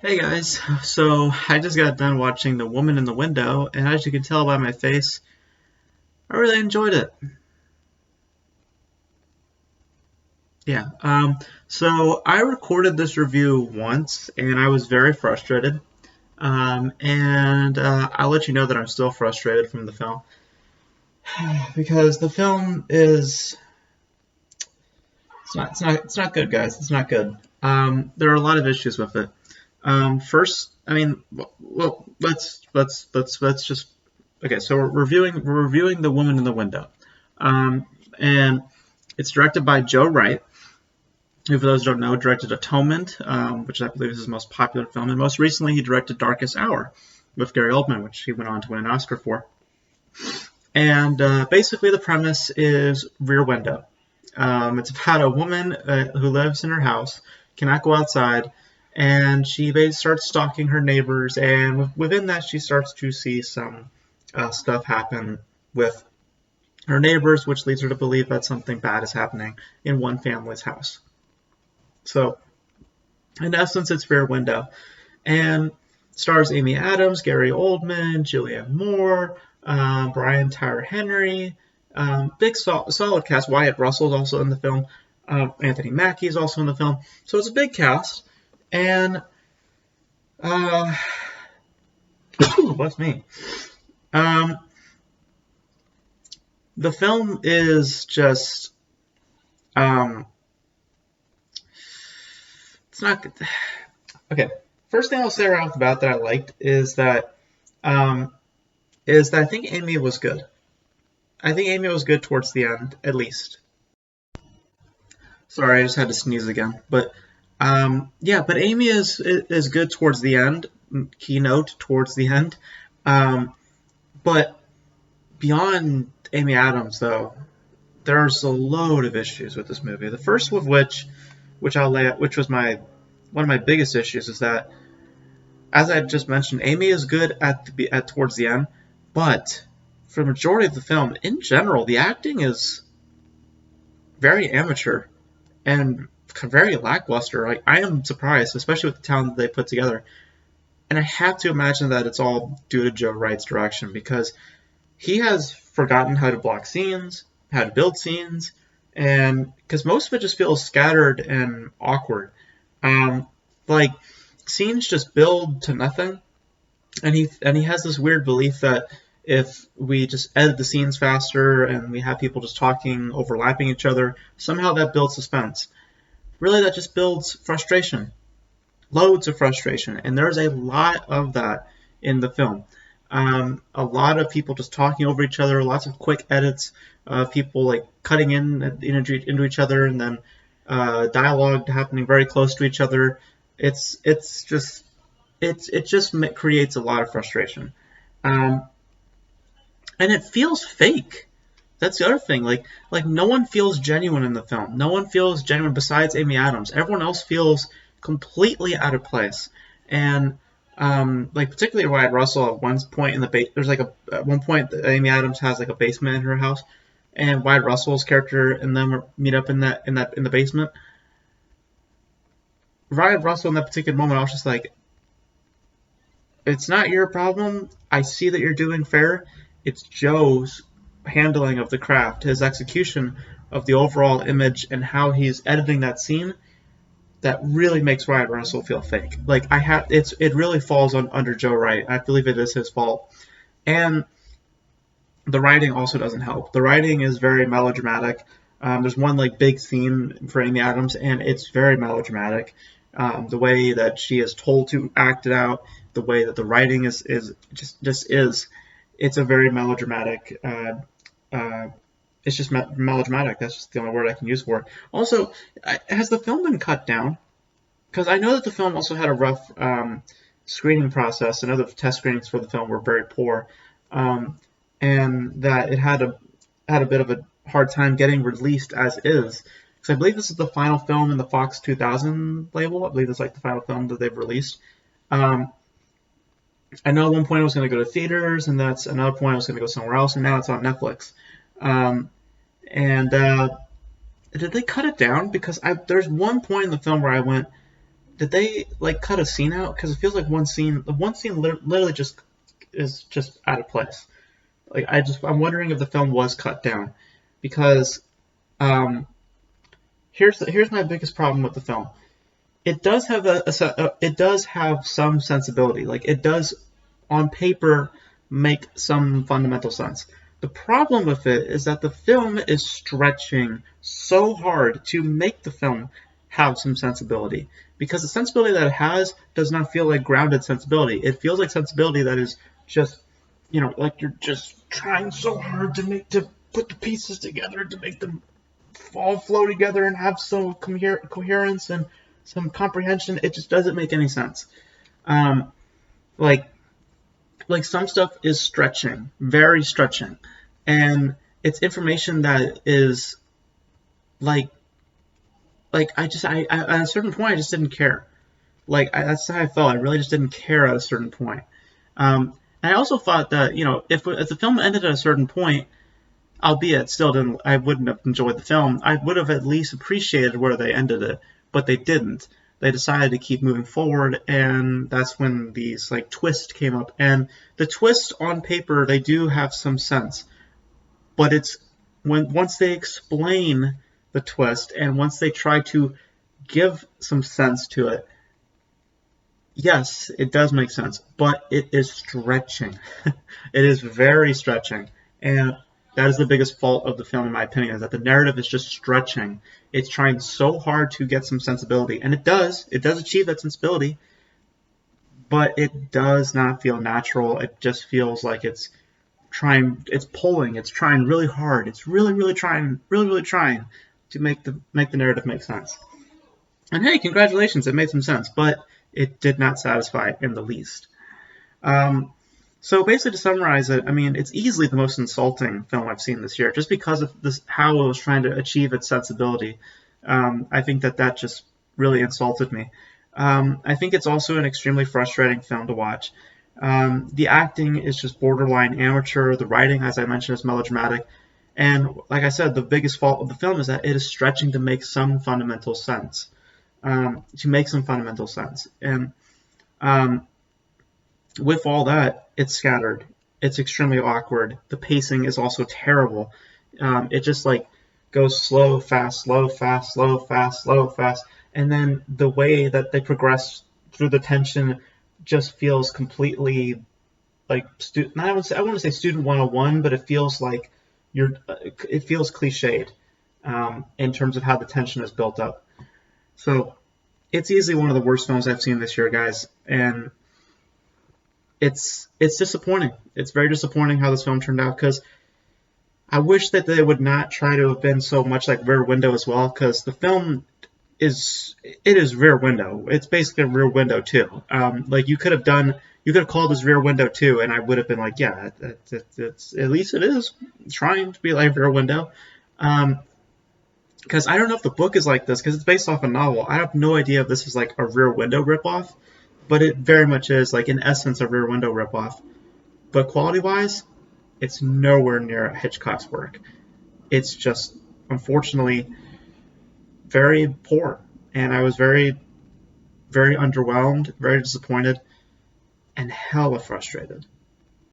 Hey guys, so I just got done watching The Woman in the Window, and as you can tell by my face, I really enjoyed it. Yeah, so I recorded this review once, and I was very frustrated. And I'll let you know that I'm still frustrated from the film because the film is it's not good, guys. It's not good. There are a lot of issues with it. First, I mean, well, let's just okay. So we're reviewing The Woman in the Window, and it's directed by Joe Wright, who, for those who don't know, directed Atonement, which I believe is his most popular film, and most recently he directed Darkest Hour with Gary Oldman, which he went on to win an Oscar for. And basically, the premise is Rear Window. It's about a woman who lives in her house, cannot go outside, and she basically starts stalking her neighbors. And within that, she starts to see some stuff happen with her neighbors, which leads her to believe that something bad is happening in one family's house. So, in essence, it's Rear Window, and stars Amy Adams, Gary Oldman, Julianne Moore, Brian Tyree Henry. Big solid cast. Wyatt Russell is also in the film. Anthony Mackie is also in the film. So it's a big cast. And bless me. The film is just it's not good. Okay. First thing I'll say right off the bat that I liked is that I think Amy was good. I think Amy was good towards the end, at least. Sorry, I just had to sneeze again. But yeah, but Amy is good towards the end. Keynote towards the end. But beyond Amy Adams, though, there's a load of issues with this movie. The first of which I'll lay out, which was one of my biggest issues, is that, as I just mentioned, Amy is good at towards the end, but for the majority of the film, in general, the acting is very amateur and very lackluster. Like, I am surprised, especially with the talent that they put together. And I have to imagine that it's all due to Joe Wright's direction, because he has forgotten how to block scenes, how to build scenes, and because most of it just feels scattered and awkward. Like, scenes just build to nothing, and he has this weird belief that if we just edit the scenes faster and we have people just talking, overlapping each other, somehow that builds suspense. Really, that just builds frustration. Loads of frustration. And there's a lot of that in the film. A lot of people just talking over each other, lots of quick edits of people like cutting into each other, and then dialogue happening very close to each other. It just creates a lot of frustration. And it feels fake. That's the other thing. Like no one feels genuine in the film. No one feels genuine besides Amy Adams. Everyone else feels completely out of place. And like particularly Wyatt Russell at one point in the there's like at one point Amy Adams has like a basement in her house, and Wyatt Russell's character and them meet up in the basement. Wyatt Russell in that particular moment, I was just like, it's not your problem. I see that you're doing fair. It's Joe's handling of the craft, his execution of the overall image, and how he's editing that scene that really makes Wyatt Russell feel fake. Like it really falls under Joe Wright. I believe it is his fault, and the writing also doesn't help. The writing is very melodramatic. There's one like big scene for Amy Adams, and it's very melodramatic. The way that she is told to act it out, the way that the writing is just is. It's a very melodramatic. It's just melodramatic. That's just the only word I can use for it. Also, has the film been cut down? Because I know that the film also had a rough screening process. I know the test screenings for the film were very poor, and that it had a bit of a hard time getting released as is. Because I believe this is the final film in the Fox 2000 label. I believe it's like the final film that they've released. I know at one point it was going to go to theaters, and that's another point it was going to go somewhere else, and now it's on Netflix. Did they cut it down? Because there's one point in the film where I went, did they like cut a scene out? Because it feels like the one scene literally just is just out of place. Like I'm wondering if the film was cut down, because um, here's my biggest problem with the film. It does have it does have some sensibility. Like it does on paper make some fundamental sense. The problem with it is that the film is stretching so hard to make the film have some sensibility, because the sensibility that it has does not feel like grounded sensibility. It feels like sensibility that is just, like you're just trying so hard to put the pieces together to make them all flow together and have some coherence and some comprehension. It just doesn't make any sense. Um, like some stuff is stretching, very stretching, and it's information that is like at a certain point I just didn't care. That's how I felt. I really just didn't care at a certain point. And I also thought that if the film ended at a certain point, albeit still didn't, I wouldn't have enjoyed the film. I would have at least appreciated where they ended it, but they didn't. They decided to keep moving forward, and that's when these like twists came up. And the twists on paper, they do have some sense, but it's once they explain the twist and once they try to give some sense to it, yes, it does make sense, but it is stretching. It is very stretching, and that is the biggest fault of the film, in my opinion, is that the narrative is just stretching. It's trying so hard to get some sensibility, and it does. It does achieve that sensibility, but it does not feel natural. It just feels like it's pulling, it's trying really hard. It's really trying, really trying to make the narrative make sense. And hey, congratulations, it made some sense, but it did not satisfy in the least. So basically, to summarize it, I mean, it's easily the most insulting film I've seen this year, just because of how it was trying to achieve its sensibility. I think that just really insulted me. I think it's also an extremely frustrating film to watch. The acting is just borderline amateur. The writing, as I mentioned, is melodramatic. And like I said, the biggest fault of the film is that it is stretching to make some fundamental sense. And with all that, it's scattered. It's extremely awkward. The pacing is also terrible. It just like goes slow, fast, slow, fast, slow, fast, slow, fast. And then the way that they progress through the tension just feels completely like I want to say student 101, but it feels like it feels cliched in terms of how the tension is built up. So it's easily one of the worst films I've seen this year, guys, and it's disappointing. It's very disappointing how this film turned out, because I wish that they would not try to have been so much like Rear Window as well, because the film is Rear Window. It's basically a Rear Window 2. Like you could have called this Rear Window 2, and I would have been like, yeah, it's at least it is trying to be like Rear Window. Because I don't know if the book is like this, because it's based off a novel. I have no idea if this is like a Rear Window ripoff, but it very much is, like, in essence, a Rear Window ripoff. But quality-wise, it's nowhere near Hitchcock's work. It's just, unfortunately, very poor. And I was very, very underwhelmed, very disappointed, and hella frustrated.